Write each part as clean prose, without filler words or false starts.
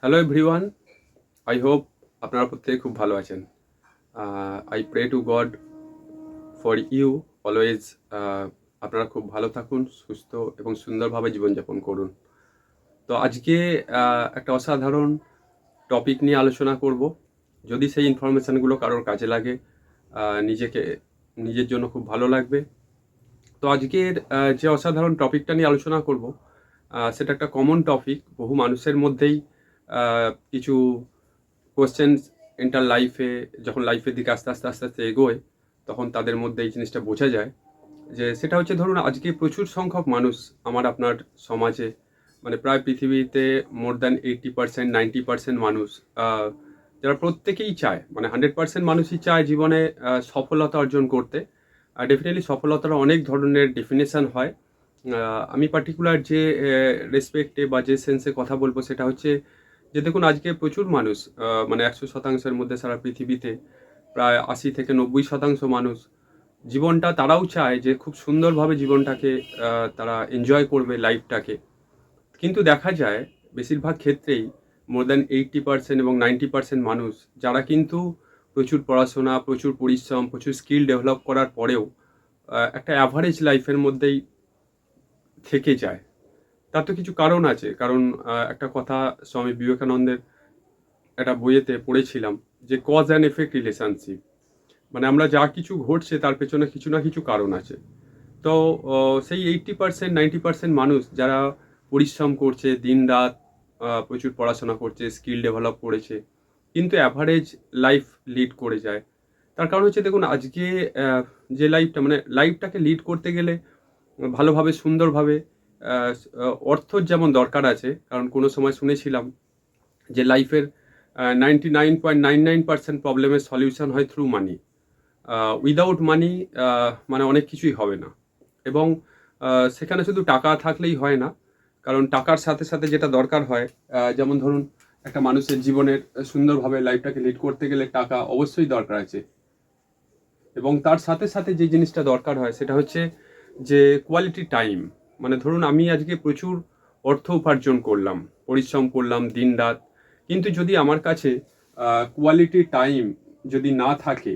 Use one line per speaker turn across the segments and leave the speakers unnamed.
Hello everyone, I hope আপনারা প্রত্যেকে খুব ভালো আছেন। I pray to God for you always. আপনারা খুব ভালো থাকুন, সুস্থ এবং সুন্দরভাবে জীবনযাপন করুন। তো আজকে একটা অসাধারণ টপিক নিয়ে আলোচনা করব। যদি সেই ইনফরমেশানগুলো কারোর কাজে লাগে, নিজেকে নিজের জন্য খুব ভালো লাগবে। তো আজকের যে অসাধারণ টপিকটা নিয়ে আলোচনা করব, সেটা একটা কমন টপিক। বহু মানুষের মধ্যেই কিছু কোয়েশ্চেন্স এন্টার লাইফে, যখন লাইফের দিকে আস্তে আস্তে আস্তে আস্তে এগোয়, তখন তাদের মধ্যে এই জিনিসটা বোঝা যায় যে সেটা হচ্ছে, ধরুন আজকে প্রচুর সংখ্যক মানুষ আমার আপনার সমাজে, মানে প্রায় পৃথিবীতে মোর দ্যান 80%, 90% মানুষ, যারা প্রত্যেকেই চায়, মানে 100% মানুষই চায় জীবনে সফলতা অর্জন করতে। ডেফিনেটলি সফলতার অনেক ধরনের ডেফিনেশন হয়। আমি পার্টিকুলার যে রেসপেক্টে বা যে সেন্সে কথা বলবো সেটা হচ্ছে যে, দেখুন আজকে প্রচুর মানুষ, মানে 100%-এর মধ্যে সারা পৃথিবীতে প্রায় 80 থেকে 90% মানুষ জীবনটা তারাও চায় যে খুব সুন্দরভাবে জীবনটাকে তারা এনজয় করবে লাইফটাকে। কিন্তু দেখা যায় বেশিরভাগ ক্ষেত্রেই মোর দ্যান 80% এবং 90% মানুষ, যারা কিন্তু প্রচুর পড়াশোনা, প্রচুর পরিশ্রম, প্রচুর স্কিল ডেভেলপ করার পরেও একটা অ্যাভারেজ লাইফের মধ্যেই থেকে যায়। তার তো কিছু কারণ আছে। কারণ একটা কথা স্বামী বিবেকানন্দের একটা বইয়েতে পড়েছিলাম যে কজ অ্যান্ড এফেক্ট রিলেশনশিপ। মানে আমরা যা কিছু ঘটছে তার পেছনে কিছু না কিছু কারণ আছে। তো সেই 80% 90% মানুষ যারা পরিশ্রম করছে, দিনরাত প্রচুর পড়াশোনা করছে, স্কিল ডেভেলপ করেছে, কিন্তু অ্যাভারেজ লাইফ লিড করে যায়। তার কারণ হচ্ছে, দেখুন আজকে যে লাইফটা, মানে লাইফটাকে লিড করতে গেলে ভালোভাবে সুন্দরভাবে অর্থর যেমন দরকার আছে। কারণ কোনো সময় শুনেছিলাম যে লাইফের 99.99% প্রবলেমের সলিউশন হয় থ্রু মানি। উইদাউট মানি মানে অনেক কিছুই হবে না। এবং সেখানে শুধু টাকা থাকলেই হয় না। কারণ টাকার সাথে সাথে যেটা দরকার হয়, যেমন ধরুন একটা মানুষের জীবনের সুন্দরভাবে লাইফটাকে লিড করতে গেলে টাকা অবশ্যই দরকার আছে। এবং তার সাথে সাথে যে জিনিসটা দরকার হয় সেটা হচ্ছে যে কোয়ালিটি টাইম। মানে ধরুন আমি আজকে প্রচুর অর্থ উপার্জন করলাম, পরিশ্রম করলাম দিনরাত, কিন্তু যদি আমার কাছে কোয়ালিটি টাইম যদি না থাকে,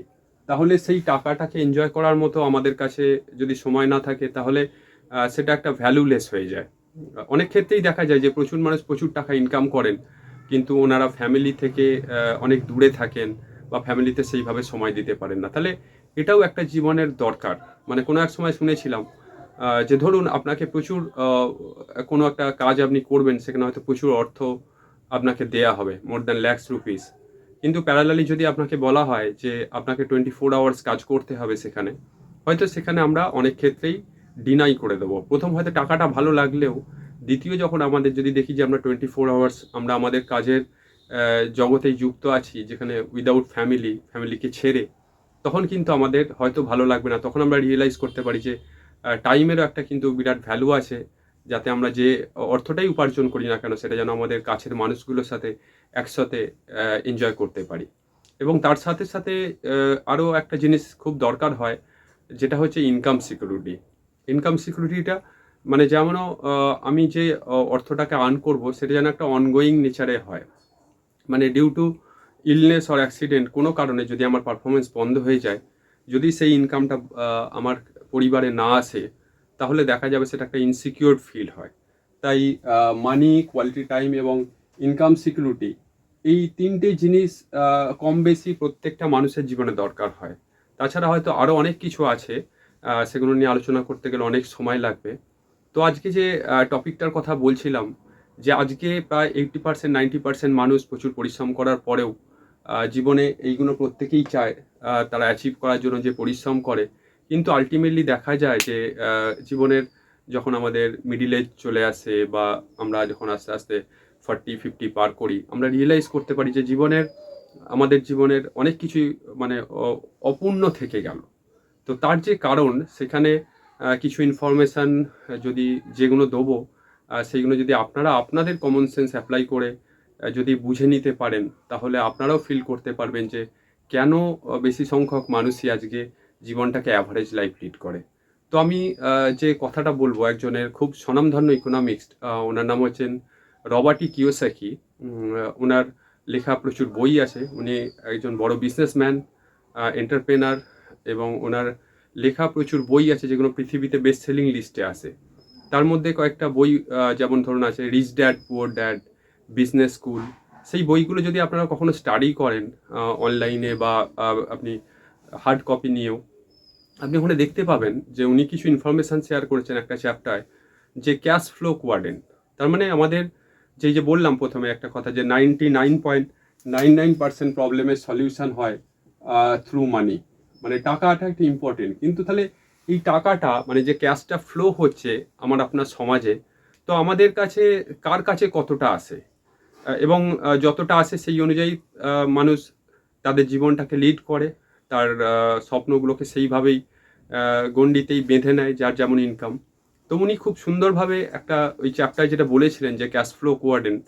তাহলে সেই টাকাটাকে এনজয় করার মতো আমাদের কাছে যদি সময় না থাকে, তাহলে সেটা একটা ভ্যালুলেস হয়ে যায়। অনেক ক্ষেত্রেই দেখা যায় যে প্রচুর মানুষ প্রচুর টাকা ইনকাম করেন, কিন্তু ওনারা ফ্যামিলি থেকে অনেক দূরে থাকেন বা ফ্যামিলিতে সেইভাবে সময় দিতে পারেন না। তাহলে এটাও একটা জীবনের দরকার। মানে কোনো এক সময় শুনেছিলাম যে ধরুন আপনাকে প্রচুর কোনো একটা কাজ আপনি করবেন, সেখানে হয়তো প্রচুর অর্থ আপনাকে দেয়া হবে, মোর দ্যান ল্যাক্স রুপিস। কিন্তু প্যারালালি যদি আপনাকে বলা হয় যে আপনাকে 24 আওয়ার্স কাজ করতে হবে সেখানে, হয়তো সেখানে আমরা অনেক ক্ষেত্রেই ডিনাই করে দেবো। প্রথম হয়তো টাকাটা ভালো লাগলেও, দ্বিতীয় যখন আমাদের যদি দেখি যে আমরা 24 আওয়ার্স আমরা আমাদের কাজের জগতেই যুক্ত আছি, যেখানে উইদাউট ফ্যামিলিকে ছেড়ে, তখন কিন্তু আমাদের হয়তো ভালো লাগবে না। তখন আমরা রিয়েলাইজ করতে পারি যে টাইমেরও একটা কিন্তু বিরাট ভ্যালু আছে, যাতে আমরা যে অর্থটাই উপার্জন করি না কেন, সেটা যেন আমাদের কাছের মানুষগুলোর সাথে একসাথে এনজয় করতে পারি। এবং তার সাথে সাথে আরও একটা জিনিস খুব দরকার হয়, যেটা হচ্ছে ইনকাম সিকিউরিটি। ইনকাম সিকিউরিটিটা মানে যেমনও আমি যে অর্থটাকে আর্ন করব, সেটা যেন একটা অনগোয়িং নেচারে হয়। মানে due to illness or accident কোনো কারণে যদি আমার পারফরমেন্স বন্ধ হয়ে যায়, যদি সেই ইনকামটা আমার পরিবারে না আসে, তাহলে দেখা যাবে সেটা একটা ইনসিকিউরড ফিল হয়। তাই মানি, কোয়ালিটি টাইম এবং ইনকাম সিকিউরিটি, এই তিনটে জিনিস কম বেশি প্রত্যেকটা মানুষের জীবনে দরকার হয়। তাছাড়া হয়তো আরও অনেক কিছু আছে, সেগুলো নিয়ে আলোচনা করতে গেলে অনেক সময় লাগবে। তো আজকে যে টপিকটার কথা বলছিলাম, যে আজকে প্রায় 80% 90% মানুষ প্রচুর পরিশ্রম করার পরেও জীবনে এইগুলো প্রত্যেকেই চায় তারা অ্যাচিভ করার জন্য যে পরিশ্রম করে, কিন্তু আলটিমেটলি দেখা যায় যে জীবনের যখন আমাদের মিডিল এজ চলে আসে, বা আমরা যখন আস্তে আস্তে 40-50 পার করি, আমরা রিয়েলাইজ করতে পারি যে আমাদের জীবনের অনেক কিছুই মানে অপূর্ণ থেকে গেল। তো তার যে কারণ, সেখানে কিছু ইনফরমেশান যদি যেগুলো দেবো, সেইগুলো যদি আপনারা আপনাদের কমন সেন্স অ্যাপ্লাই করে যদি বুঝে নিতে পারেন, তাহলে আপনারাও ফিল করতে পারবেন যে কেন বেশি সংখ্যক মানুষই আজকে জীবনটাকে অ্যাভারেজ লাইফ লিড করে। তো আমি যে কথাটা বলবো, একজনের খুব স্বনামধন্য ইকোনমিক্স, ওনার নাম হচ্ছেন রবার্ট কিওসাকি। ওনার লেখা প্রচুর বই আছে, উনি একজন বড় বিজনেসম্যান, এন্টারপ্রেনার, এবং ওনার লেখা প্রচুর বই আছে যেগুলো পৃথিবীতে বেস্ট সেলিং লিস্টে আছে। তার মধ্যে কয়েকটা বই যেমন ধরুন আছে Rich Dad Poor Dad, business school. সেই বইগুলো যদি আপনারা কখনো স্টাডি করেন অনলাইনে বা আপনি হার্ড কপি নিয়েও, আপনি ওখানে দেখতে পাবেন যে উনি কিছু ইনফরমেশান শেয়ার করেছেন একটা চ্যাপ্টারে, যে ক্যাশ ফ্লো কোয়াড্রেন্ট। তার মানে আমাদের যে বললাম প্রথমে একটা কথা, যে 99.99% প্রবলেমের সলিউশন হয় থ্রু মানি, মানে টাকাটা একটা ইম্পর্টেন্ট। কিন্তু তাহলে এই টাকাটা মানে যে ক্যাশটা ফ্লো হচ্ছে আমার আপনার সমাজে, তো আমাদের কাছে কার কাছে কতটা আসে, এবং যতটা আসে সেই অনুযায়ী মানুষ তাদের জীবনটাকে লিড করে, তার স্বপ্নগুলোকে সেইভাবেই গণ্ডিতেই বেঁধে নেয় যার যেমন ইনকাম। তো উনি খুব সুন্দরভাবে একটা ওই চ্যাপ্টার যেটা বলেছিলেন যে ক্যাশ ফ্লো কোয়াড্রেন্ট,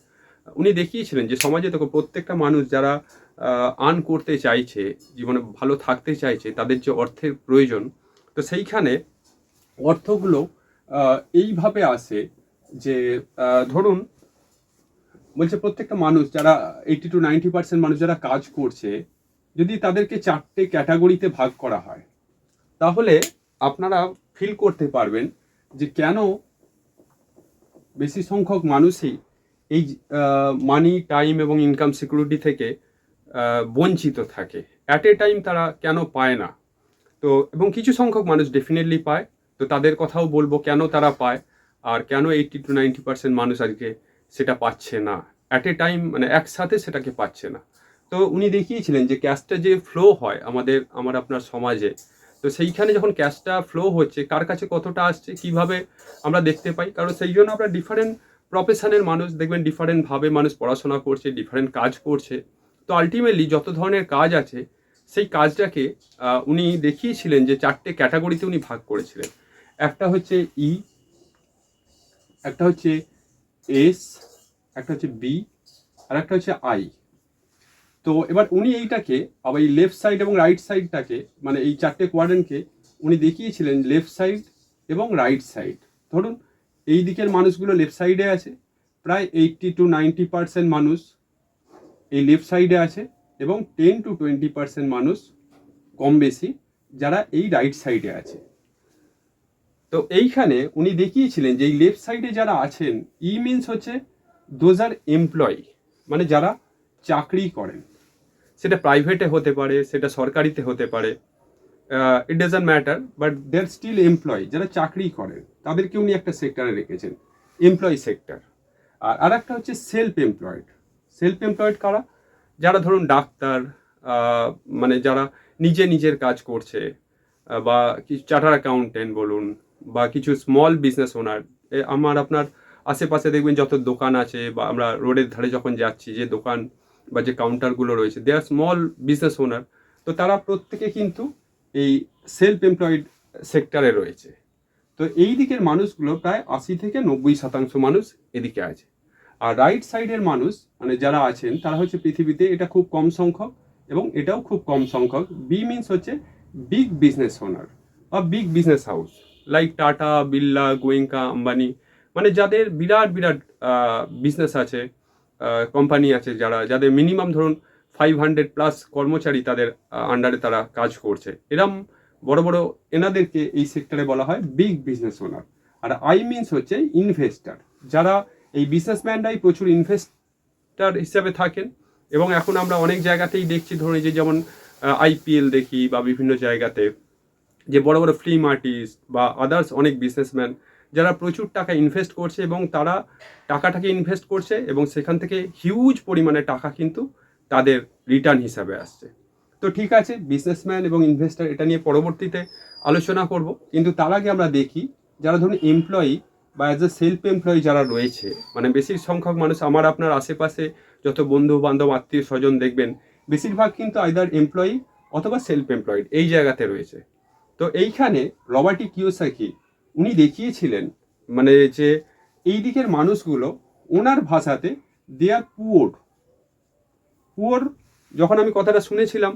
উনি দেখিয়েছিলেন যে সমাজে দেখো প্রত্যেকটা মানুষ যারা আর্ন করতে চাইছে, জীবনে ভালো থাকতে চাইছে, তাদের যে অর্থের প্রয়োজন, তো সেইখানে অর্থগুলো এইভাবে আসে যে ধরুন বলছে প্রত্যেকটা মানুষ যারা 80 to 90% মানুষ যারা কাজ করছে, যদি তাদেরকে 4টে ক্যাটাগরিতে ভাগ করা হয়, তাহলে আপনারা ফিল করতে পারবেন যে কেন বেশি সংখ্যক মানুষই এই মানি, টাইম এবং ইনকাম সিকিউরিটি থেকে বঞ্চিত থাকে। অ্যাট এ টাইম তারা কেন পায় না। তো এবং কিছু সংখ্যক মানুষ ডেফিনেটলি পায়, তো তাদের কথাও বলবো কেন তারা পায় আর কেন 80 to 90% মানুষ আজকে সেটা পাচ্ছে না অ্যাট এ টাইম, মানে একসাথে সেটাকে পাচ্ছে না। তো উনি দেখিয়েছিলেন যে ক্যাশটা যে ফ্লো হয় আমার আপনার সমাজে, তো সেইখানে যখন ক্যাশটা ফ্লো হচ্ছে কার কাছে কতটা আসছে কিভাবে আমরা দেখতে পাই, কারণ সেই জন্য আমরা ডিফারেন্ট প্রফেশনের মানুষ দেখবেন, ডিফারেন্টভাবে মানুষ পড়াশোনা করছে, ডিফারেন্ট কাজ করছে। তো আলটিমেটলি যত ধরনের কাজ আছে সেই কাজটাকে উনি দেখিয়েছিলেন যে 4টে ক্যাটাগরিতে উনি ভাগ করেছিলেন। একটা হচ্ছে ই, একটা হচ্ছে এস, একটা হচ্ছে বি, আর একটা হচ্ছে আই। তো এবার উনি এইটাকে আবার এই লেফট সাইড এবং রাইট সাইডটাকে, মানে এই 4টে কোয়াড্রেন্টকে উনি দেখিয়েছিলেন লেফট সাইড এবং রাইট সাইড। ধরুন এই দিকের মানুষগুলো লেফট সাইডে আছে, প্রায় 80 to 90% মানুষ এই লেফট সাইডে আছে, এবং 10 to 20% মানুষ কম বেশি যারা এই রাইট সাইডে আছে। তো এইখানে উনি দেখিয়েছিলেন যে এই লেফট সাইডে যারা আছেন, ই মিনস হচ্ছে দোজ আর এমপ্লয়ি, মানে যারা চাকরি করেন, সেটা প্রাইভেটে হতে পারে, সেটা সরকারিতে হতে পারে, it doesn't matter, but they are still employee, যারা চাকরি করেন তাদেরকে উনি একটা সেক্টরে রেখেছেন, এমপ্লয়ি সেক্টর। আর একটা হচ্ছে সেলফ এমপ্লয়েড। সেলফ এমপ্লয়েড কারা? যারা ধরুন ডাক্তার, মানে যারা নিজের কাজ করছে, বা কিছু চার্টার অ্যাকাউন্টেন্ট বলুন, বা কিছু স্মল বিজনেস ওনার। আমার আপনার আশেপাশে দেখবেন যত দোকান আছে, বা আমরা রোডের ধারে যখন যাচ্ছি যে দোকান বা যে কাউন্টারগুলো রয়েছে, দে আর স্মল বিজনেস ওনার। তো তারা প্রত্যেকে কিন্তু এই সেলফ এমপ্লয়েড সেক্টরে রয়েছে। তো এই দিকের মানুষগুলো প্রায় 80 থেকে 90% মানুষ এদিকে আছে। আর রাইট সাইডের মানুষ মানে যারা আছেন তারা হচ্ছে পৃথিবীতে, এটা খুব কম সংখ্যক এবং এটাও খুব কম সংখ্যক। বি মিনস হচ্ছে বিগ বিজনেস ওনার বা big business house, like tata, Birla, Goenka, Ambani, মানে যাদের বিরাট বিরাট বিজনেস আছে, কোম্পানি আছে, যাদের মিনিমাম ধরুন 500+ কর্মচারী তাদের আন্ডারে তারা কাজ করছে, এরম বড় বড় এনাদেরকে এই সেক্টরে বলা হয় বিগ বিজনেস ওনার। আর আই মিনস হচ্ছে ইনভেস্টার, যারা এই বিজনেসম্যানরাই প্রচুর ইনভেস্টার হিসাবে থাকেন। এবং এখন আমরা অনেক জায়গাতেই দেখছি, ধরুন এই যে যেমন আইপিএল দেখি, বা বিভিন্ন জায়গাতে যে বড় বড় ফিল্ম আর্টিস্ট বা আদার্স অনেক বিজনেসম্যান যারা প্রচুর টাকা ইনভেস্ট করছে, এবং তারা টাকাটাকে ইনভেস্ট করছে এবং সেখান থেকে হিউজ পরিমাণে টাকা কিন্তু তাদের রিটার্ন হিসাবে আসছে। তো ঠিক আছে, বিজনেসম্যান এবং ইনভেস্টার এটা নিয়ে পরবর্তীতে আলোচনা করব, কিন্তু তার আগে আমরা দেখি যারা ধরুন এমপ্লয়ি বা অ্যাজ এ সেলফ এমপ্লয়ি যারা রয়েছে, মানে বেশি সংখ্যক মানুষ আমার আপনার আশেপাশে যত বন্ধু বান্ধব আত্মীয় স্বজন দেখবেন, বেশিরভাগ কিন্তু আইদার এমপ্লয়ি অথবা সেলফ এমপ্লয়েড এই জায়গাতে রয়েছে। তো এইখানে রবার্ট কিওসাকি উনি দেখিয়েছিলেন মানে যে এই দিকের মানুষগুলো ওনার ভাষাতে দে আর পুওর। পুওর যখন আমি কথাটা শুনেছিলাম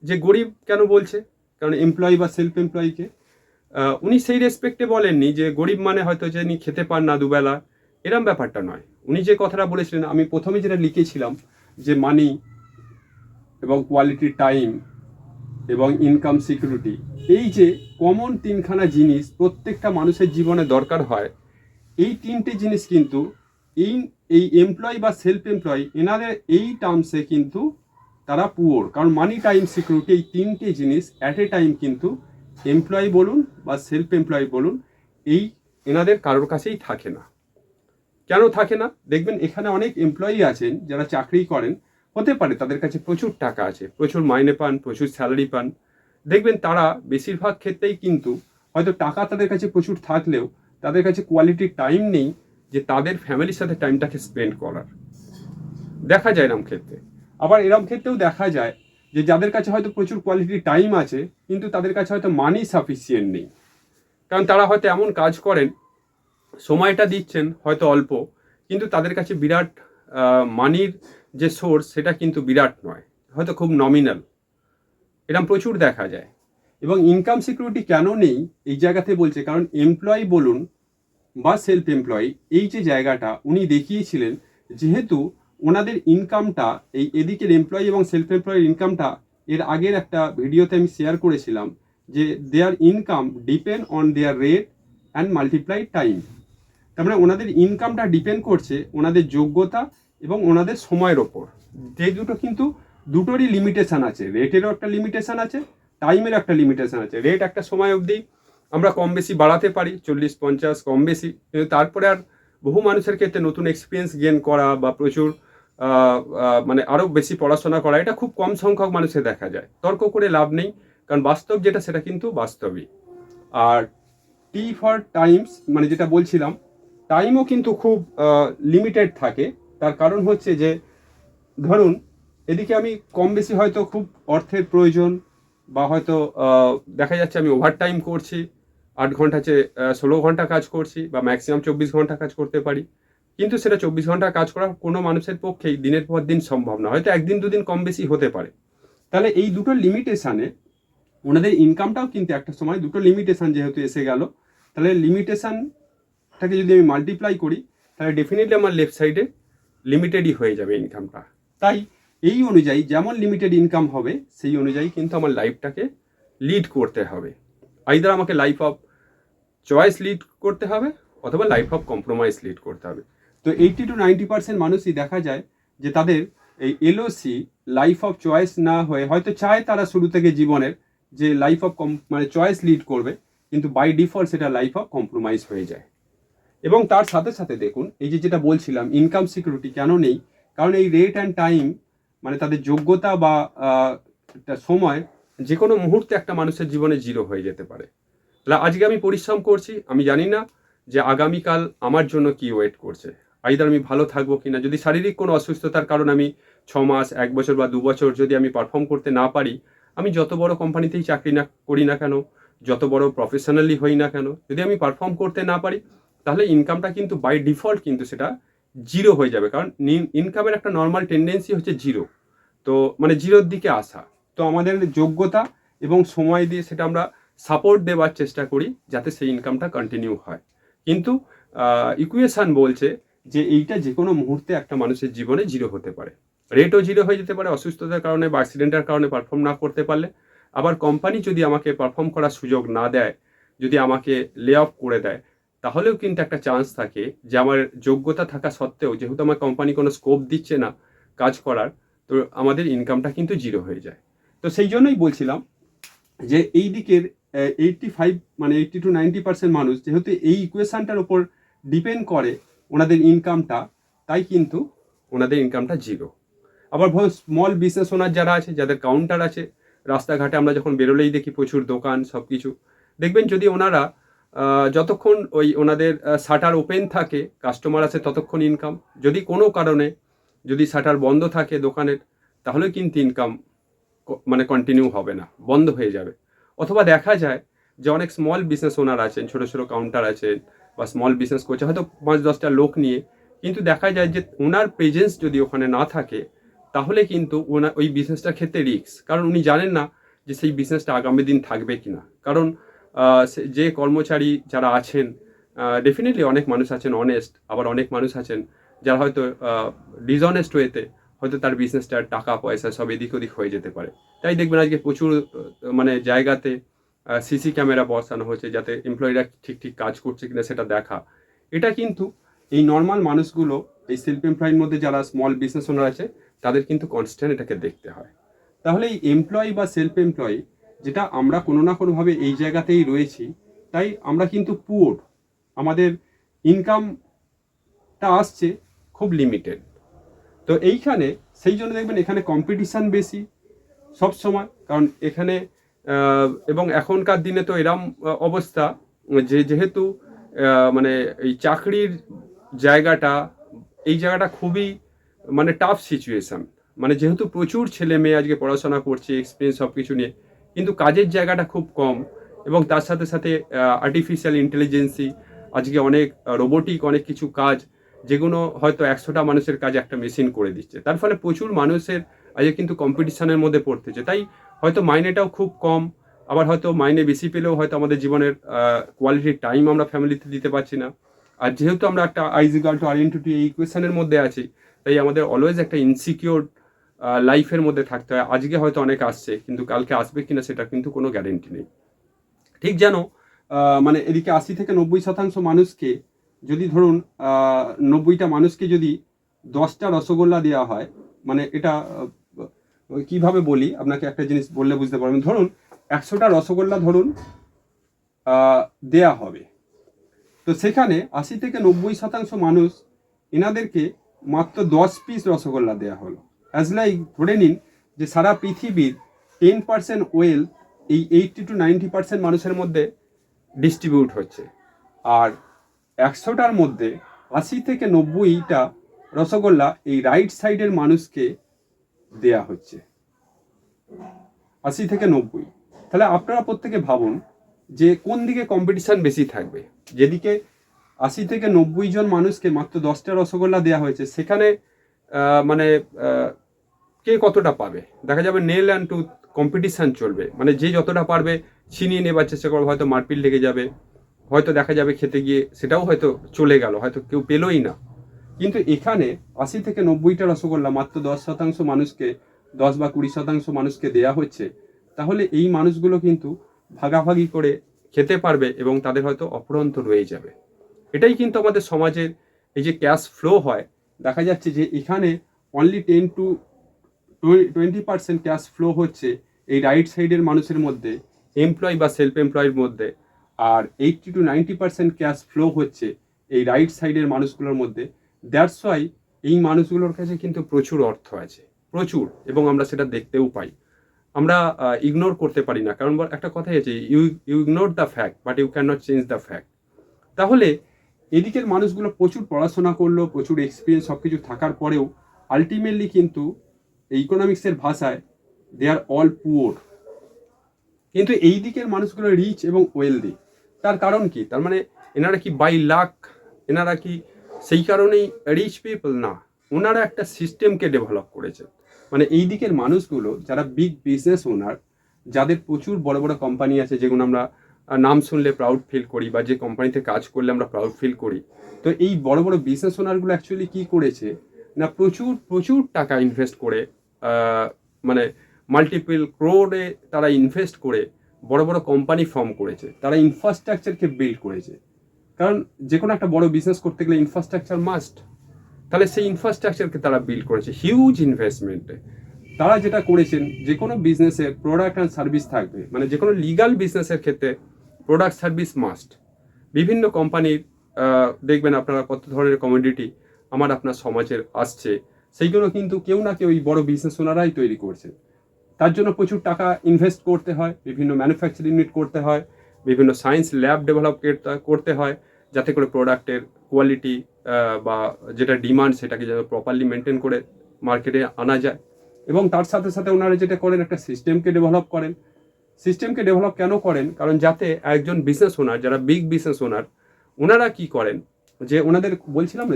যে গরিব কেন বলছে, কারণ এমপ্লয়ি বা সেলফ এমপ্লয়িকে উনি সেই রেসপেক্টে বলেননি যে গরিব মানে হয়তো যে খেতে পান না দুবেলা, এরম ব্যাপারটা নয়। উনি যে কথাটা বলেছিলেন, আমি প্রথমে যেটা লিখেছিলাম যে মানি এবং কোয়ালিটি টাইম এবং ইনকাম সিকিউরিটি, এই যে কমন তিনখানা জিনিস প্রত্যেকটা মানুষের জীবনে দরকার হয়, এই তিনটে জিনিস কিন্তু এই এই এমপ্লয়ি বা সেলফ এমপ্লয়ি এনাদের এই টার্মসে কিন্তু তারা পুয়োর। কারণ মানি টাইম সিকিউরিটি এই তিনটে জিনিস অ্যাট এ টাইম কিন্তু এমপ্লয়ি বলুন বা সেলফ এমপ্লয়ি বলুন, এই এনাদের কারোর কাছেই থাকে না। কেন থাকে না? দেখবেন এখানে অনেক এমপ্লয়ি আছেন যারা চাকরি করেন, হতে পারে তাদের কাছে প্রচুর টাকা আছে, প্রচুর মাইনে পান, প্রচুর স্যালারি পান। দেখবেন তারা বেশিরভাগ ক্ষেত্রেই কিন্তু হয়তো টাকা তাদের কাছে প্রচুর থাকলেও তাদের কাছে কোয়ালিটি টাইম নেই যে তাদের ফ্যামিলির সাথে টাইমটাকে স্পেন্ড করার। দেখা যায় এরম ক্ষেত্রে। আবার এরম ক্ষেত্রেও দেখা যায় যে যাদের কাছে হয়তো প্রচুর কোয়ালিটি টাইম আছে কিন্তু তাদের কাছে হয়তো মানি সাফিসিয়েন্ট নেই। কারণ তারা হয়তো এমন কাজ করেন, সময়টা দিচ্ছেন হয়তো অল্প, কিন্তু তাদের কাছে বিরাট মানির যে সোর্স সেটা কিন্তু বিরাট নয়, হয়তো খুব নমিনাল। এরকম প্রচুর দেখা যায়। এবং ইনকাম সিকিউরিটি কেন নেই এই জায়গাতে বলছে, কারণ এমপ্লয়ি বলুন বা সেলফ এমপ্লয়ি, এই যে জায়গাটা উনি দেখিয়েছিলেন, যেহেতু ওনাদের ইনকামটা এই এদিকের এমপ্লয়ি এবং সেলফ এমপ্লয়ের ইনকামটা এর আগের একটা ভিডিওতে আমি শেয়ার করেছিলাম যে their income depend on their rate and multiply time. তার মানে ওনাদের ইনকামটা ডিপেন্ড করছে ওনাদের যোগ্যতা এবং ওনাদের সময়ের ওপর। যে দুটো কিন্তু দুটোরই লিমিটেশান আছে, রেটেরও একটা লিমিটেশান আছে, টাইমের একটা লিমিটেশান আছে। রেট একটা সময় অবধি আমরা কম বেশি বাড়াতে পারি, 40-50 কম বেশি, কিন্তু তারপরে আর বহু মানুষের ক্ষেত্রে নতুন এক্সপিরিয়েন্স গেন করা বা প্রচুর মানে আরও বেশি পড়াশোনা করা, এটা খুব কম সংখ্যক মানুষের দেখা যায়। তর্ক করে লাভ নেই, কারণ বাস্তব যেটা সেটা কিন্তু বাস্তবই। আর টি ফর টাইমস মানে যেটা বলছিলাম, টাইমও কিন্তু খুব লিমিটেড থাকে। তার কারণ হচ্ছে যে ধরুন এদিকে আমি কম বেশি হয়তো খুব অর্থের প্রয়োজন, বা হয়তো দেখা যাচ্ছে আমি ওভার টাইম করছি, 8 ঘন্টা 16 ঘন্টা কাজ করছি, বা ম্যাক্সিমাম 24 ঘন্টা কাজ করতে পারি, কিন্তু সেটা 24 ঘন্টা কাজ করা কোনো মানুষের পক্ষেই দিনের পর দিন সম্ভব না, হয়তো একদিন দুদিন কম বেশি হতে পারে। তাহলে এই দুটো লিমিটেশানে ওনাদের ইনকামটাও কিন্তু একটা সময় দুটো লিমিটেশান যেহেতু এসে গেল, তাহলে লিমিটেশানটাকে যদি আমি মাল্টিপ্লাই করি তাহলে ডেফিনেটলি আমার লেফট সাইডে লিমিটেডই হয়ে যাবে ইনকামটা। তাই এই অনুযায়ী যেমন লিমিটেড ইনকাম হবে সেই অনুযায়ী কিন্তু আমার লাইফটাকে লিড করতে হবে। আইদার আমাকে লাইফ অফ চয়েস লিড করতে হবে অথবা লাইফ অফ কম্প্রোমাইজ লিড করতে হবে। তো 80-90% মানুষই দেখা যায় যে তাদের এই এলওসি লাইফ অফ চয়েস না হয়ে হয়তো চায় তারা শুরু থেকে জীবনের যে লাইফ অফ মানে চয়েস লিড করবে, কিন্তু বাই ডিফল্ট সেটা লাইফ অফ কম্প্রোমাইজ হয়ে যায়। এবং তার সাথে সাথে দেখুন এই যে যেটা বলছিলাম ইনকাম সিকিউরিটি কেন নেই, কারণ এই রেট অ্যান্ড টাইম মানে তাদের যোগ্যতা বা একটা সময় যে কোনো মুহূর্তে একটা মানুষের জীবনে জিরো হয়ে যেতে পারে। তাহলে আজকে আমি পরিশ্রম করছি, আমি জানি না যে আগামীকাল আমার জন্য কি ওয়েট করছে, আইদার আমি ভালো থাকবো কিনা। যদি শারীরিক কোনো অসুস্থতার কারণ আমি 6 মাস 1 বছর বা 2 বছর যদি আমি পারফর্ম করতে না পারি, আমি যত বড় কোম্পানিতেই চাকরি না করি না কেন, যত বড় প্রফেশনালি হই না কেন, যদি আমি পারফর্ম করতে না পারি তাহলে ইনকামটা কিন্তু বাই ডিফল্ট কিন্তু সেটা জিরো হয়ে যাবে। কারণ ইনকামের একটা নর্মাল টেন্ডেন্সি হচ্ছে জিরো, তো মানে জিরোর দিকে আসা। তো আমাদের যোগ্যতা এবং সময় দিয়ে সেটা আমরা সাপোর্ট দেওয়ার চেষ্টা করি যাতে সেই ইনকামটা কন্টিনিউ হয়। কিন্তু ইকুয়েশন বলছে যে এইটা যে কোনো মুহূর্তে একটা মানুষের জীবনে জিরো হতে পারে, রেটও জিরো হয়ে যেতে পারে অসুস্থতার কারণে বা অ্যাক্সিডেন্টের কারণে পারফর্ম না করতে পারলে। আবার কোম্পানি যদি আমাকে পারফর্ম করার সুযোগ না দেয়, যদি আমাকে লে অফ করে দেয়, তাহলেও কিন্তু একটা চান্স থাকে যে আমার যোগ্যতা থাকা সত্ত্বেও যেহেতু আমার কোম্পানি কোনো স্কোপ দিচ্ছে না কাজ করার, তো আমাদের ইনকামটা কিন্তু জিরো হয়ে যায়। তো সেই জন্যই বলছিলাম যে এই দিকের 85 মানে 80-90% মানুষ যেহেতু এই ইকুয়েশনটার উপর ডিপেন্ড করে ওনাদের ইনকামটা, তাই কিন্তু ওনাদের ইনকামটা জিরো। আবার স্মল বিজনেস ওনার যারা আছে, যাদের কাউন্টার আছে, রাস্তাঘাটে আমরা যখন বেরোলেই দেখি প্রচুর দোকান সব কিছু, দেখবেন যদি ওনারা যতক্ষণ ওই ওনাদের শাটার ওপেন থাকে কাস্টমার আছে ততক্ষণ ইনকাম, যদি কোনো কারণে যদি শাটার বন্ধ থাকে দোকানের তাহলে কিন্তু ইনকাম মানে কন্টিনিউ হবে না, বন্ধ হয়ে যাবে। অথবা দেখা যায় যে অনেক স্মল বিজনেস ওনার আছেন, ছোটো ছোটো কাউন্টার আছেন বা স্মল বিজনেস করছে হয়তো 5-10টা লোক নিয়ে, কিন্তু দেখা যায় যে ওনার প্রেজেন্স যদি ওখানে না থাকে তাহলে কিন্তু ওনার ওই বিজনেসটার ক্ষেত্রে রিস্ক, কারণ উনি জানেন না যে সেই বিজনেসটা আগামী দিন থাকবে কিনা। কারণ যে কর্মচারী যারা আছেন ডেফিনেটলি অনেক মানুষ আছেন অনেস্ট, আবার অনেক মানুষ আছেন যারা হয়তো ডিসঅনেস্ট ওয়েতে হয়তো তার বিজনেসটার টাকা পয়সা সব এদিক ওদিক হয়ে যেতে পারে। তাই দেখবেন আজকে প্রচুর মানে জায়গাতে সিসি ক্যামেরা বসানো হচ্ছে যাতে এমপ্লয়িরা ঠিক ঠিক কাজ করছে কিনা সেটা দেখা। এটা কিন্তু এই নর্মাল মানুষগুলো, এই সেলফ এমপ্লয়ের মধ্যে যারা স্মল বিজনেস ওনার আছে, তাদের কিন্তু কনস্ট্যান্ট এটাকে দেখতে হয়। তাহলে এই এমপ্লয়ি বা সেলফ এমপ্লয়ি, যেটা আমরা কোনো না কোনোভাবে এই জায়গাতেই রয়েছি, তাই আমরা কিন্তু পুওর, আমাদের ইনকামটা আসছে খুব লিমিটেড। তো এইখানে সেই জন্য দেখবেন এখানে কম্পিটিশান বেশি সব সময়, কারণ এখানে এবং এখনকার দিনে তো এরম অবস্থা যেহেতু মানে এই চাকরির জায়গাটা, এই জায়গাটা খুবই মানে টাফ সিচুয়েশান। মানে যেহেতু প্রচুর ছেলে মেয়ে আজকে পড়াশোনা করছে এক্সপিরিয়েন্স সব কিছু নিয়ে, কিন্তু কাজের জায়গাটা খুব কম। এবং তার সাথে সাথে আর্টিফিশিয়াল ইন্টেলিজেন্সি, আজকে অনেক রোবোটিক অনেক কিছু কাজ, যেগুলো হয়তো 100টা মানুষের কাজ একটা মেশিন করে দিচ্ছে। তার ফলে প্রচুর মানুষের আজকে কিন্তু কম্পিটিশানের মধ্যে পড়তেছে। তাই হয়তো মাইনেটাও খুব কম, আবার হয়তো মাইনে বেশি পেলেও হয়তো আমাদের জীবনের কোয়ালিটির টাইম আমরা ফ্যামিলিতে দিতে পারছি না। আর যেহেতু আমরা একটা I=R*T এই ইকুয়েশনের মধ্যে আছি, তাই আমাদের অলওয়েজ একটা ইনসিকিউর লাইফের মধ্যে থাকতে হয়। আজকে হয়তো অনেক আসছে, কিন্তু কালকে আসবে কিনা সেটা কিন্তু কোনো গ্যারেন্টি নেই। ঠিক যেন মানে এদিকে 80 থেকে 90% মানুষকে যদি ধরুন 90টা মানুষকে যদি 10টা রসগোল্লা দেওয়া হয়, মানে এটা কিভাবে বলি আপনাকে, একটা জিনিস বললে বুঝতে পারবেন। ধরুন 100টা রসগোল্লা ধরুন দেয়া হবে, তো সেখানে 80 থেকে 90% মানুষ এনাদেরকে মাত্র 10 পিস রসগোল্লা দেওয়া হলো। অ্যাজ লাইক ধরে নিন যে সারা পৃথিবীর 10% ওয়েলথ এই 80 to 90% মানুষের মধ্যে ডিস্ট্রিবিউট হচ্ছে, আর 100টার মধ্যে 80 থেকে 90টা রসগোল্লা এই রাইট সাইডের মানুষকে দেয়া হচ্ছে। 80 থেকে 90। তাহলে আপনারা প্রত্যেকে ভাবুন যে কোন দিকে কম্পিটিশান বেশি থাকবে। যেদিকে 80 থেকে 90 জন মানুষকে মাত্র 10টা রসগোল্লা দেওয়া হয়েছে, সেখানে মানে কে কতটা পাবে দেখা যাবে। নেল অ্যান্ড টুথ কম্পিটিশান চলবে, মানে যে যতটা পারবে ছিনিয়ে নেবার চেষ্টা করবে। হয়তো মারপিট লেগে যাবে, হয়তো দেখা যাবে খেতে গিয়ে সেটাও হয়তো চলে গেল, হয়তো কেউ পেলোই না। কিন্তু এখানে 80 থেকে 90টা রসগোল্লা মাত্র 10% মানুষকে, 10 বা 20% মানুষকে দেয়া হচ্ছে। তাহলে এই মানুষগুলো কিন্তু ভাগাভাগি করে খেতে পারবে এবং তাদের হয়তো অফুরন্ত রয়ে যাবে। এটাই কিন্তু আমাদের সমাজের এই যে ক্যাশ ফ্লো হয়, দেখা যাচ্ছে যে এখানে অনলি 10 to 20% ক্যাশ ফ্লো হচ্ছে এই রাইট সাইডের মানুষের মধ্যে, এমপ্লয় বা সেলফ এমপ্লয়ের মধ্যে, আর 80 to 90% ক্যাশ ফ্লো হচ্ছে এই রাইট সাইডের মানুষগুলোর মধ্যে। দ্যাটস ওয়াই এই মানুষগুলোর কাছে কিন্তু প্রচুর অর্থ আছে, প্রচুর, এবং আমরা সেটা দেখতেও পাই। আমরা ইগনোর করতে পারি না, কারণ একটা কথাই আছে, you ignore the fact but you can not change the fact. তাহলে এদিকের মানুষগুলো প্রচুর পড়াশোনা করলো, প্রচুর এক্সপিরিয়েন্স সব কিছু থাকার পরেও আলটিমেটলি কিন্তু ইকোনমিক্সের ভাষায় দে আর অল পুওর। কিন্তু এই দিকের মানুষগুলো রিচ এবং ওয়েলদি। তার কারণ কি? তার মানে এনারা কি বাই লাক, এনারা কি সেই কারণেই রিচ পিপল? না, ওনারা একটা সিস্টেমকে ডেভেলপ করেছে। মানে এই দিকের মানুষগুলো যারা বিগ বিজনেস ওনার, যাদের প্রচুর বড় বড় কোম্পানি আছে, যেগুলো আমরা নাম শুনলে প্রাউড ফিল করি, বা যে কোম্পানিতে কাজ করলে আমরা প্রাউড ফিল করি। তো এই বড় বড় বিজনেস ওনারগুলো অ্যাকচুয়ালি কী করেছে না, প্রচুর প্রচুর টাকা ইনভেস্ট করে, মানে মাল্টিপল ক্রোড়ে তারা ইনভেস্ট করে বড় বড় কোম্পানি ফর্ম করেছে। তারা ইনফ্রাস্ট্রাকচারকে বিল্ড করেছে, কারণ যে কোনো একটা বড় বিজনেস করতে গেলে ইনফ্রাস্ট্রাকচার মাস্ট। তাহলে সেই ইনফ্রাস্ট্রাকচারকে তারা বিল্ড করেছে হিউজ ইনভেস্টমেন্টে। তারা যেটা করেছেন, যে কোনো বিজনেসের প্রোডাক্ট অ্যান্ড সার্ভিস থাকবে, মানে যে কোনো লিগাল বিজনেসের ক্ষেত্রে প্রোডাক্ট সার্ভিস মাস্ট। বিভিন্ন কোম্পানির দেখবেন আপনারা কত ধরনের কমোডিটি আমার আপনার সমাজের আসছে, সেইগুলো কিন্তু কেউ না কেউ এই বড় বিজনেস ওনারাই তৈরি করছে। তার জন্য প্রচুর টাকা ইনভেস্ট করতে হয়, বিভিন্ন ম্যানুফ্যাকচারিং ইউনিট করতে হয়, বিভিন্ন সায়েন্স ল্যাব ডেভেলপ করতে হয়, যাতে করে প্রোডাক্টের কোয়ালিটি বা যেটা ডিমান্ড সেটাকে যেন প্রপারলি মেনটেন করে মার্কেটে আনা যায়। এবং তার সাথে সাথে ওনারা যেটা করেন, একটা সিস্টেমকে ডেভেলপ করেন। সিস্টেমকে ডেভেলপ কেন করেন? কারণ যাতে একজন বিজনেস ওনার, যারা বিগ বিজনেস ওনার, ওনারা কি করেন, যে ওনাদের বলছিলাম না,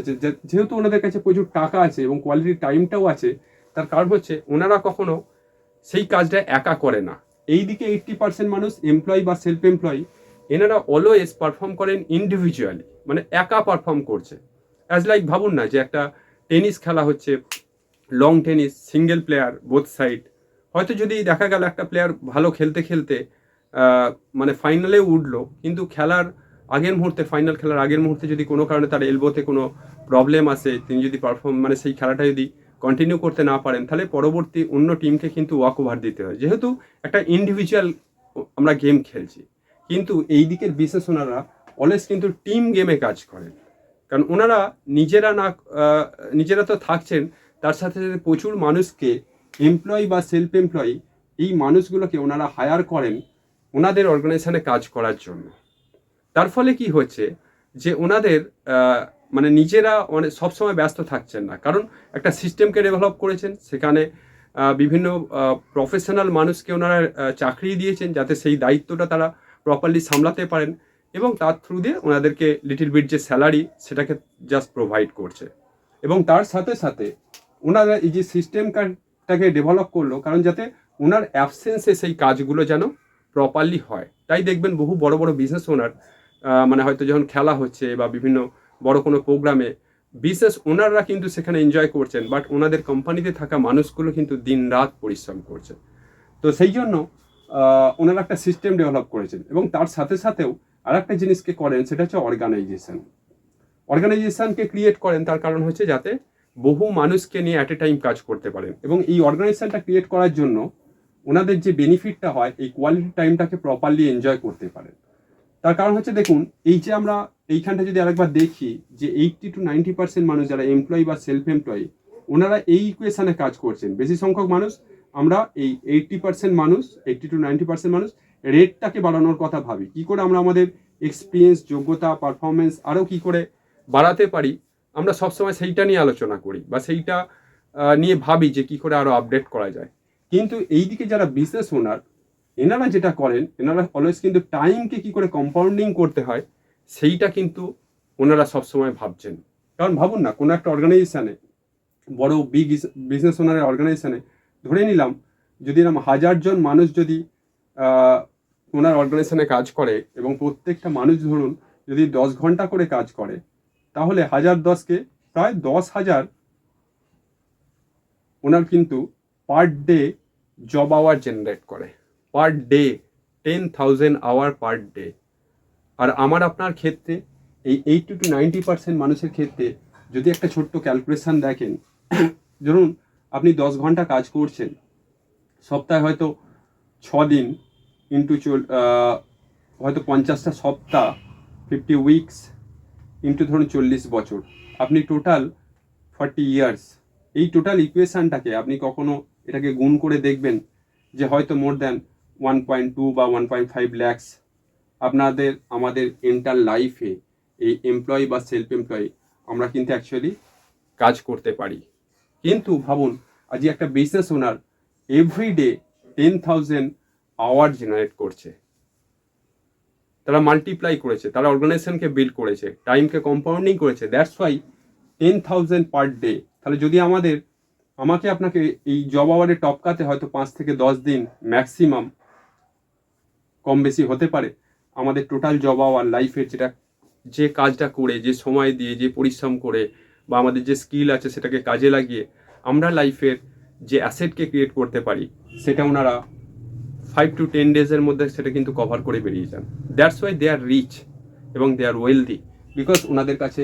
যেহেতু ওনাদের কাছে প্রচুর টাকা আছে এবং কোয়ালিটি টাইমটাও আছে, তার কারণ হচ্ছে ওনারা কখনো সেই কাজটা একা করে না। এই দিকে 80% মানুষ এমপ্লয়ি বা সেলফ এমপ্লয়ি, এনারা অলওয়েজ পারফর্ম করেন ইন্ডিভিজুয়ালি, মানে একা পারফর্ম করছে। অ্যাজ লাইক ভাবুন না যে একটা টেনিস খেলা হচ্ছে, long tennis, single player both side. হয়তো যদি দেখা গেল একটা প্লেয়ার ভালো খেলতে খেলতে মানে ফাইনালে উঠলো, কিন্তু খেলার আগের মুহূর্তে, ফাইনাল খেলার আগের মুহূর্তে যদি কোনো কারণে তার এলবোতে কোনো প্রবলেম আসে, তিনি যদি মানে সেই খেলাটা যদি কন্টিনিউ করতে না পারেন, তাহলে পরবর্তী অন্য টিমকে কিন্তু ওয়াক ওভার দিতে হয়, যেহেতু একটা ইন্ডিভিজুয়াল আমরা গেম খেলছি। কিন্তু এই দিকের বিশেষ ওনারা অলওয়েজ কিন্তু টিম গেমে কাজ করেন, কারণ ওনারা নিজেরা তো থাকছেন, তার সাথে সাথে প্রচুর মানুষকে, এমপ্লয়ি বা সেলফ এমপ্লয়ি, এই মানুষগুলোকে ওনারা হায়ার করেন ওনাদের অর্গানাইজেশনে কাজ করার জন্য। তার ফলে কি হচ্ছে যে ওনাদের মানে নিজেরা অনেক সবসময় ব্যস্ত থাকছেন না, কারণ একটা সিস্টেমকে ডেভেলপ করেছেন, সেখানে বিভিন্ন প্রফেশনাল মানুষকে ওনারা চাকরি দিয়েছেন যাতে সেই দায়িত্বটা তারা প্রপারলি সামলাতে পারেন, এবং তার থ্রু দিয়ে ওনাদেরকে লিটিল বিট যে স্যালারি সেটাকে জাস্ট প্রোভাইড করছে। এবং তার সাথে সাথে ওনারা এই যে সিস্টেমটাকে ডেভেলপ করলো, কারণ যাতে ওনার অ্যাবসেন্সে সেই কাজগুলো যেন প্রপারলি হয়। তাই দেখবেন বহু বড় বড় বিজনেস ওনার মানে হয়তো যখন খেলা হচ্ছে বা বিভিন্ন বড় কোনো প্রোগ্রামে বিজনেস ওনাররা কিন্তু সেখানে এনজয় করছেন, বাট ওনাদের কোম্পানিতে থাকা মানুষগুলো কিন্তু দিন রাত পরিশ্রম করছে। তো সেই জন্য ওনারা একটা সিস্টেম ডেভেলপ করেছেন, এবং তার সাথে সাথেও আর একটা জিনিসকে করেন, সেটা হচ্ছে অর্গানাইজেশনকে ক্রিয়েট করেন। তার কারণ হচ্ছে যাতে বহু মানুষকে নিয়ে অ্যাট এ টাইম কাজ করতে পারেন, এবং এই অর্গানাইজেশনটা ক্রিয়েট করার জন্য ওনাদের যে বেনিফিটটা হয়, এই কোয়ালিটি টাইমটাকে প্রপারলি এনজয় করতে পারেন। তার কারণ হচ্ছে দেখুন, এই যে আমরা এইখানটা যদি আরেকবার দেখি যে 80-90% মানুষ যারা এমপ্লয়ি বা সেলফ এমপ্লয়ি, ওনারা এই ইকুয়েশনে কাজ করছেন। বেশি সংখ্যক মানুষ, আমরা এই 80-90% মানুষ রেটটাকে বাড়ানোর কথা ভাবি, কি করে আমরা আমাদের এক্সপিরিয়েন্স, যোগ্যতা, পারফরমেন্স আরও কি করে বাড়াতে পারি, আমরা সবসময় সেইটা নিয়ে আলোচনা করি বা সেইটা নিয়ে ভাবি যে কি করে আরও আপডেট করা যায়। কিন্তু এই দিকে যারা বিজনেস ওনার, এনারা যেটা করেন, এনারা অলওয়েজ কিন্তু টাইমকে কি করে কম্পাউন্ডিং করতে হয় সেইটা কিন্তু ওনারা সবসময় ভাবছেন। কারণ ভাবুন না, কোনো একটা অর্গানাইজেশানে, বড় বিগ বিজনেস ওনারের অর্গানাইজেশানে ধরে নিলাম যদি এরকম 1000 জন মানুষ যদি ওনার অর্গানাইজেশনে কাজ করে, এবং প্রত্যেকটা মানুষ ধরুন যদি 10 ঘন্টা করে কাজ করে, তাহলে 1010কে প্রায় 10,000 ওনার কিন্তু per day job hour generate করে, per day 10,000 hour per day. আর আমার আপনার ক্ষেত্রে এই 80-90% মানুষের ক্ষেত্রে যদি একটা ছোট্ট ক্যালকুলেশন দেখেন, ধরুন আপনি 10 ঘন্টা কাজ করছেন, সপ্তাহে হয়তো 6 দিন, ইন্টু হয়তো 50টা সপ্তাহ, 50 উইকস, ইন্টু ধরুন 40 বছর, আপনি টোটাল 40 ইয়ার্স। এই টোটাল ইকুয়েশানটাকে আপনি কখনো এটাকে গুণ করে দেখবেন যে হয়তো মোর দ্যান 1.2 বা 1.5 ল্যাক্স আমাদের এন্টার লাইফে এই এমপ্লয়ি বা সেলফ এমপ্লয়ি আমরা কিন্তু অ্যাকচুয়ালি কাজ করতে পারি। কিন্তু ভাবুন, আজ একটা business owner everyday 10,000 hour generate করছে, তারা মাল্টিপ্লাই করেছে, তারা অর্গানাইজেশনকে বিল্ড করেছে, টাইমকে কম্পাউন্ডিং করেছে, দ্যাটস ওয়াই 10,000 পার ডে। তাহলে যদি আমাকে আপনাকে এই জব আওয়ারে টপকাতে হয়তো 5 থেকে 10 দিন ম্যাক্সিমাম, কম বেশি হতে পারে, আমাদের টোটাল জব আওয়ার লাইফের যে কাজটা করে, যে সময় দিয়ে, যে পরিশ্রম করে, বা আমাদের যে স্কিল আছে সেটাকে কাজে লাগিয়ে আমরা লাইফের যে অ্যাসেটকে ক্রিয়েট করতে পারি, সেটা ওনারা 5 to 10 ডেজের মধ্যে সেটা কিন্তু কভার করে বেরিয়ে যান। That's why they are rich এবং দে আর ওয়েলদি, বিকজ ওনাদের কাছে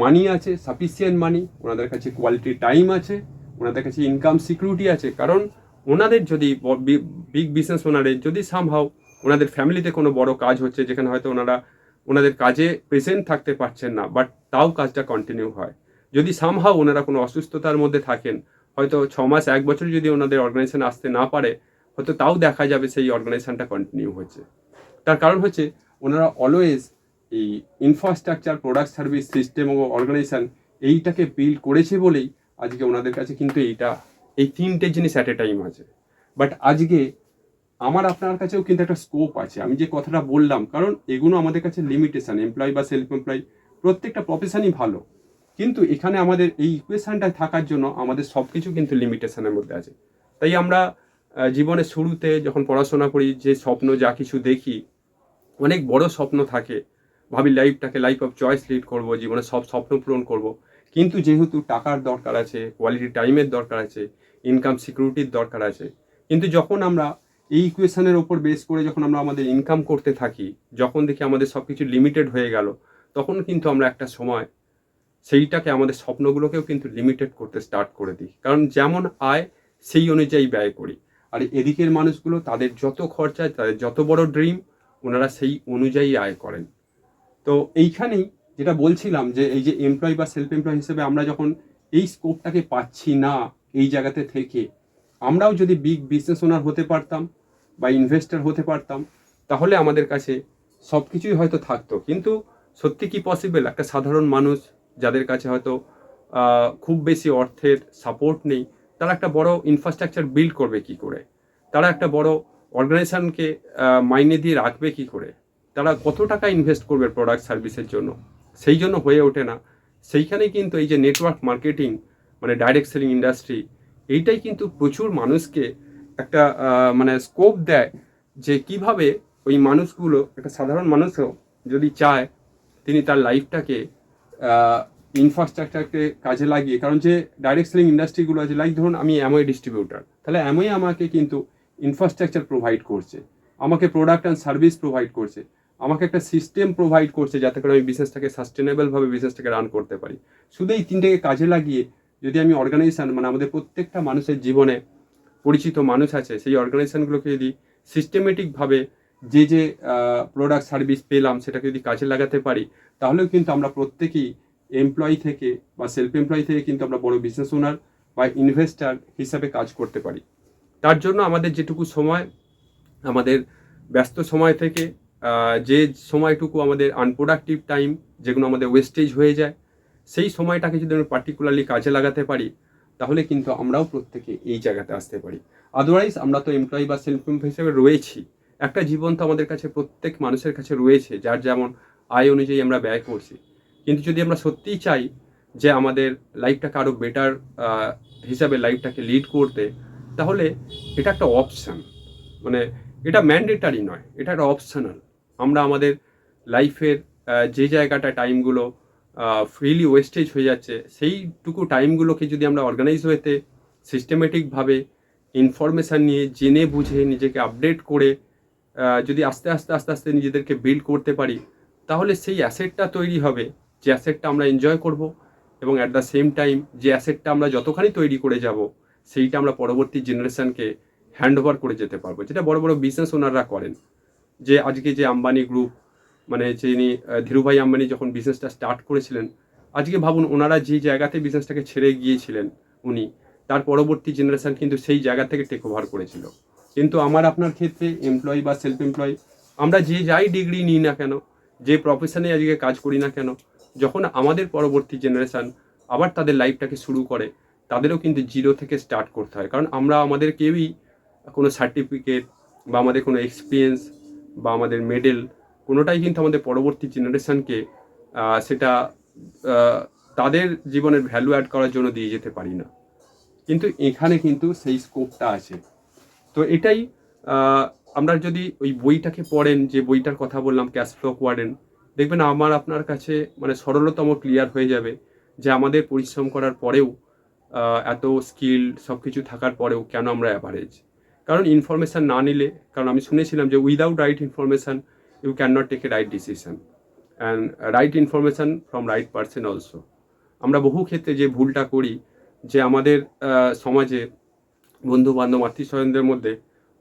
মানি আছে, সাফিসিয়েন্ট মানি, ওনাদের কাছে কোয়ালিটি টাইম আছে, ওনাদের কাছে ইনকাম সিকিউরিটি আছে। কারণ ওনাদের যদি বিগ বিজনেস ওনারের যদি সামহাও ওনাদের ফ্যামিলিতে কোনো বড় কাজ হচ্ছে, যেখানে হয়তো ওনাদের কাজে প্রেজেন্ট থাকতে পারছেন না, বাট তাও কাজটা কন্টিনিউ হয়। যদি সামহাও ওনারা কোনো অসুস্থতার মধ্যে থাকেন, হয়তো 6 মাস 1 বছর যদি ওনাদের অর্গানাইজেশন আসতে না পারে, হয়তো তাও দেখা যাবে সেই অর্গানাইজেশনটা কন্টিনিউ হচ্ছে। তার কারণ হচ্ছে ওনারা অলওয়েজ এই ইনফ্রাস্ট্রাকচার, প্রোডাক্ট, সার্ভিস, সিস্টেম ও অর্গানাইজেশন এইটাকে বিল্ড করেছে বলেই আজকে ওনাদের কাছে কিন্তু এই 3টে জিনিস অ্যাট এ টাইম আছে। বাট আজকে আমার আপনার কাছেও কিন্তু একটা স্কোপ আছে, আমি যে কথাটা বললাম, কারণ এগুলো আমাদের কাছে লিমিটেশন। এমপ্লয়ি বা সেলফ এমপ্লয়ি প্রত্যেকটা প্রফেশনই ভালো, কিন্তু এখানে আমাদের এই ইকুয়েশনটায় থাকার জন্য আমাদের সব কিছু কিন্তু লিমিটেশনের মধ্যে আছে। তাই আমরা জীবনের শুরুতে যখন পড়াশোনা করি, যে স্বপ্ন যা কিছু দেখি, অনেক বড় স্বপ্ন থাকে, ভাবি লাইফটাকে লাইফ অফ চয়েস লিড করব, জীবনে সব স্বপ্ন পূরণ করব, কিন্তু যেহেতু টাকার দরকার আছে, কোয়ালিটি টাইমের দরকার আছে, ইনকাম সিকিউরিটির দরকার আছে, কিন্তু যখন আমরা এই ইকুয়েশনের ওপর বেস করে যখন আমরা আমাদের ইনকাম করতে থাকি, যখন দেখি আমাদের সব কিছু লিমিটেড হয়ে গেল, তখন কিন্তু আমরা একটা সময় সেইটাকে আমাদের স্বপ্নগুলোকেও কিন্তু লিমিটেড করতে স্টার্ট করে দিই। কারণ যেমন আয় সেই অনুযায়ী ব্যয় করি। আর এদিকের মানুষগুলো তাদের যত খরচা, তাদের যত বড় ড্রিম, ওনারা সেই অনুযায়ী আয় করেন। তো এইখানেই যেটা বলছিলাম যে এই যে এমপ্লয় বা সেলফ এমপ্লয় হিসেবে আমরা যখন এই স্কোপটাকে পাচ্ছি না, এই জায়গাতে থেকে আমরাও যদি বিগ বিজনেস ওনার হতে পারতাম বা ইনভেস্টর হতে পারতাম, তাহলে আমাদের কাছে সব কিছুই হয়তো থাকতো। কিন্তু সত্যি কি পসিবল? একটা সাধারণ মানুষ যাদের কাছে হয়তো খুব বেশি অর্থের সাপোর্ট নেই, তারা একটা বড় ইনফ্রাস্ট্রাকচার বিল্ড করবে কি করে? তারা একটা বড় অর্গানাইজেশনকে মাইনে দিয়ে রাখবে কি করে? তারা কত টাকা ইনভেস্ট করবে প্রোডাক্ট সার্ভিসের জন্য? সেই জন্য হয়ে ওঠে না। সেইখানেই কিন্তু এই যে নেটওয়ার্ক মার্কেটিং, মানে ডাইরেক্ট সেলিং ইন্ডাস্ট্রি, এইটাই কিন্তু প্রচুর মানুষকে একটা মানে স্কোপ দেয় যে কিভাবে ওই মানুষগুলো, একটা সাধারণ মানুষও যদি চায়, তিনি তার লাইফটাকে ইনফ্রাস্ট্রাকচারকে কাজে লাগিয়ে, কারণ যে ডাইরেক্ট সেলিং ইন্ডাস্ট্রিগুলো আছে, লাইক ধরুন আমি অ্যামওয়ে ডিস্ট্রিবিউটার, তাহলে অ্যামওয়ে আমাকে কিন্তু ইনফ্রাস্ট্রাকচার প্রোভাইড করছে, আমাকে প্রোডাক্ট অ্যান্ড সার্ভিস প্রোভাইড করছে, আমাকে একটা সিস্টেম প্রোভাইড করছে যাতে করে আমি বিজনেসটাকে সাস্টেনেবলভাবে বিজনেসটাকে রান করতে পারি। শুধু এই তিনটেকে কাজে লাগিয়ে যদি আমি অর্গানাইজেশন, মানে আমাদের প্রত্যেকটা মানুষের জীবনে পরিচিত মানুষ আছে, সেই অর্গানাইজেশনগুলোকে যদি সিস্টেমেটিকভাবে যে যে প্রোডাক্ট সার্ভিস পেলাম সেটাকে যদি কাজে লাগাতে পারি, তাহলেও কিন্তু আমরা প্রত্যেকেই এমপ্লয়ি থেকে বা সেলফ এমপ্লয়ি থেকে কিন্তু আমরা বড় বিজনেস ওনার বা ইনভেস্টার হিসাবে কাজ করতে পারি। তার জন্য আমাদের যেটুকু সময়, আমাদের ব্যস্ত সময় থেকে যে সময়টুকু আমাদের আনপ্রোডাক্টিভ টাইম, যেগুলো আমাদের ওয়েস্টেজ হয়ে যায়, সেই সময়টাকে যদি আমরা পার্টিকুলারলি কাজে লাগাতে পারি, তাহলে কিন্তু আমরাও প্রত্যেকে এই জায়গাতে আসতে পারি। আদারওয়াইজ আমরা তো এমপ্লয়ি বা সেলফ এমপ্লয়ি হিসেবে রয়েছি, একটা জীবন তো আমাদের কাছে, প্রত্যেক মানুষের কাছে রয়েছে, যার যেমন আয় অনুযায়ী আমরা ব্যয় করছি। কিন্তু যদি আমরা সত্যিই চাই যে আমাদের লাইফটাকে আরও বেটার হিসাবে লাইফটাকে লিড করতে, তাহলে এটা একটা অপশান, মানে এটা ম্যান্ডেটারি নয়, এটা একটা অপশনাল। আমরা আমাদের লাইফের যে জায়গাটা টাইমগুলো ফ্রিলি ওয়েস্টেজ হয়ে যাচ্ছে, সেইটুকু টাইমগুলোকে যদি আমরা অর্গানাইজ হতে সিস্টেমেটিকভাবে ইনফরমেশান নিয়ে, জেনে বুঝে, নিজেকে আপডেট করে যদি আস্তে আস্তে আস্তে আস্তে নিজেদেরকে বিল্ড করতে পারি, তাহলে সেই অ্যাসেটটা তৈরি হবে, যে অ্যাসেটটা আমরা এনজয় করব, এবং অ্যাট দ্য সেম টাইম যে অ্যাসেটটা আমরা যতখানি তৈরি করে যাব, সেইটা আমরা পরবর্তী জেনারেশনকে হ্যান্ড ওভার করে যেতে পারবো, যেটা বড় বড় বিজনেস ওনাররা করেন। যে আজকে যে আম্বানি গ্রুপ, মানে যিনি ধীরুভাই আম্বানি যখন বিজনেসটা স্টার্ট করেছিলেন, আজকে ভাবুন ওনারা যে জায়গাতে বিজনেসটাকে ছেড়ে গিয়েছিলেন উনি, তার পরবর্তী জেনারেশন কিন্তু সেই জায়গা থেকে টেক ওভার করেছিল। কিন্তু আমার আপনার ক্ষেত্রে এমপ্লয়ি বা সেলফ এমপ্লয়ি, আমরা যে যাই ডিগ্রি নিই না কেন, যে প্রফেশনে আজকে কাজ করি না কেন, যখন আমাদের পরবর্তী জেনারেশন আবার তাদের লাইফটাকে শুরু করে, তাদেরও কিন্তু জিরো থেকে স্টার্ট করতে হয়। কারণ আমরা আমাদের কেউই কোনো সার্টিফিকেট বা আমাদের কোনো এক্সপিরিয়েন্স বা আমাদের মেডেল, কোনোটাই কিন্তু আমাদের পরবর্তী জেনারেশনকে সেটা তাদের জীবনের ভ্যালু অ্যাড করার জন্য দিয়ে যেতে পারি না। কিন্তু এখানে কিন্তু সেই স্কোপটা আছে। তো এটাই আমরা যদি ওই বইটাকে পড়েন, যে বইটার কথা বললাম, ক্যাশ ফ্লো কোয়াড্রেন্ট, দেখবেন আমার আপনার কাছে মানে সরলতম ক্লিয়ার হয়ে যাবে যে আমাদের পরিশ্রম করার পরেও, এত স্কিল সব কিছু থাকার পরেও কেন আমরা অ্যাভারেজ। কারণ ইনফরমেশান না নিলে, কারণ আমি শুনেছিলাম যে without right information you can not take a right decision, and right information from right person also. আমরা বহু ক্ষেত্রে যে ভুলটা করি, যে আমাদের সমাজে বন্ধু বান্ধব আত্মীয় স্বজনদের মধ্যে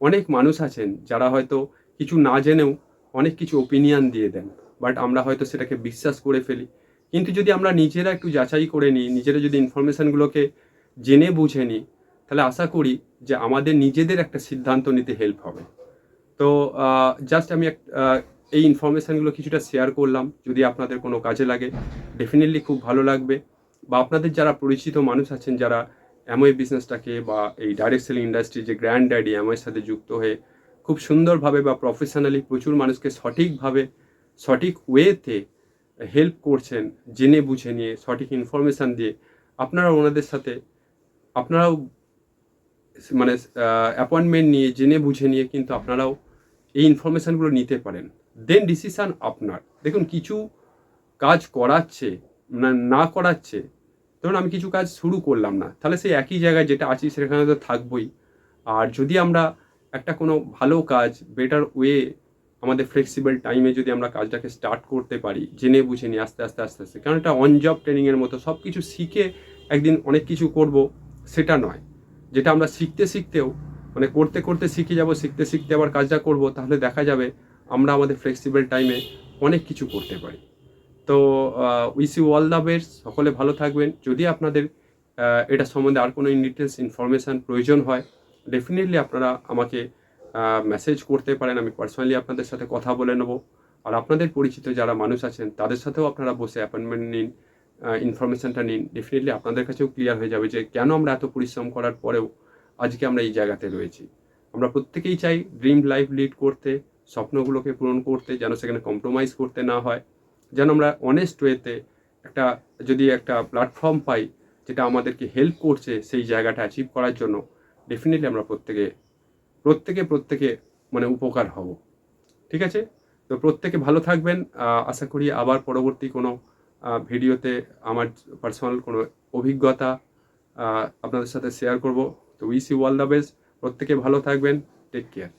অনেক মানুষ আছেন যারা হয়তো কিছু না জেনেও অনেক কিছু ওপিনিয়ন দিয়ে দেন, বাট আমরা হয়তো সেটাকে বিশ্বাস করে ফেলি। কিন্তু যদি আমরা নিজেরা একটু যাচাই করে নিই, নিজেরা যদি ইনফরমেশানগুলোকে জেনে বুঝে নিই, তাহলে আশা করি যে আমাদের নিজেদের একটা সিদ্ধান্ত নিতে হেল্প হবে। তো জাস্ট আমি এই ইনফরমেশানগুলো কিছুটা শেয়ার করলাম, যদি আপনাদের কোনো কাজে লাগে ডেফিনেটলি খুব ভালো লাগবে। বা আপনাদের যারা পরিচিত মানুষ আছেন, যারা অ্যামওয়ে বিজনেসটাকে বা এই ডাইরেক্ট সেলিং ইন্ডাস্ট্রি যে গ্র্যান্ড ড্যাডি অ্যামওয়ের সাথে যুক্ত হয়ে খুব সুন্দরভাবে বা প্রফেশনালি প্রচুর মানুষকে সঠিকভাবে, সঠিক ওয়েতে হেল্প করছেন, জেনে বুঝে নিয়ে, সঠিক ইনফরমেশান দিয়ে, আপনারা ওনাদের সাথে আপনারাও মানে অ্যাপয়েন্টমেন্ট নিয়ে, জেনে বুঝে নিয়ে কিন্তু আপনারাও এই ইনফরমেশানগুলো নিতে পারেন। দেন ডিসিশান আপনার। দেখুন কিছু কাজ করাচ্ছে না করাচ্ছে, ধরুন আমি কিছু কাজ শুরু করলাম না, তাহলে সেই একই জায়গায় যেটা আছি সেখানে তো থাকবোই। আর যদি আমরা একটা কোনো ভালো কাজ বেটার ওয়ে আমাদের ফ্লেক্সিবল টাইমে যদি আমরা কাজটাকে স্টার্ট করতে পারি জেনে বুঝে নিয়ে আস্তে আস্তে আস্তে আস্তে, কারণ এটা অন জব ট্রেনিংয়ের মতো সব কিছু শিখে একদিন অনেক কিছু করব সেটা নয়। যেটা আমরা শিখতে শিখতেও মানে করতে করতে শিখে যাব, শিখতে শিখতে আবার কাজটা করব, তাহলে দেখা যাবে আমরা আমাদের ফ্লেক্সিবল টাইমে অনেক কিছু করতে পারি। তো wish you all the best, সকলে ভালো থাকবেন। যদি আপনাদের এটা সম্বন্ধে আর কোনো ইন ডিটেলস ইনফরমেশান প্রয়োজন হয়, ডেফিনেটলি আপনারা আমাকে মেসেজ করতে পারেন, আমি পার্সোনালি আপনাদের সাথে কথা বলে নেব। আর আপনাদের পরিচিত যারা মানুষ আছেন তাদের সাথেও আপনারা বসে অ্যাপয়েন্টমেন্ট নিন, ইনফরমেশানটা নিন, ডেফিনেটলি আপনাদের কাছেও ক্লিয়ার হয়ে যাবে যে কেন আমরা এত পরিশ্রম করার পরেও আজকে আমরা এই জায়গাতে রয়েছি। আমরা প্রত্যেকেই চাই ড্রিম লাইফ লিড করতে, স্বপ্নগুলোকে পূরণ করতে, যেন সেখানে কম্প্রোমাইজ করতে না হয়, যেন আমরা অনেস্ট ওয়েতে একটা যদি একটা প্ল্যাটফর্ম পাই যেটা আমাদেরকে হেল্প করছে সেই জায়গাটা অ্যাচিভ করার জন্য, ডেফিনেটলি আমরা প্রত্যেকে মানে উপকার হব। ঠিক আছে? তো প্রত্যেকে ভালো থাকবেন। আশা করি আবার পরবর্তী কোনো ভিডিওতে আমার পার্সোনাল কোনো অভিজ্ঞতা আপনাদের সাথে শেয়ার করব। তো wish you all the best. প্রত্যেকে ভালো থাকবেন। Take care.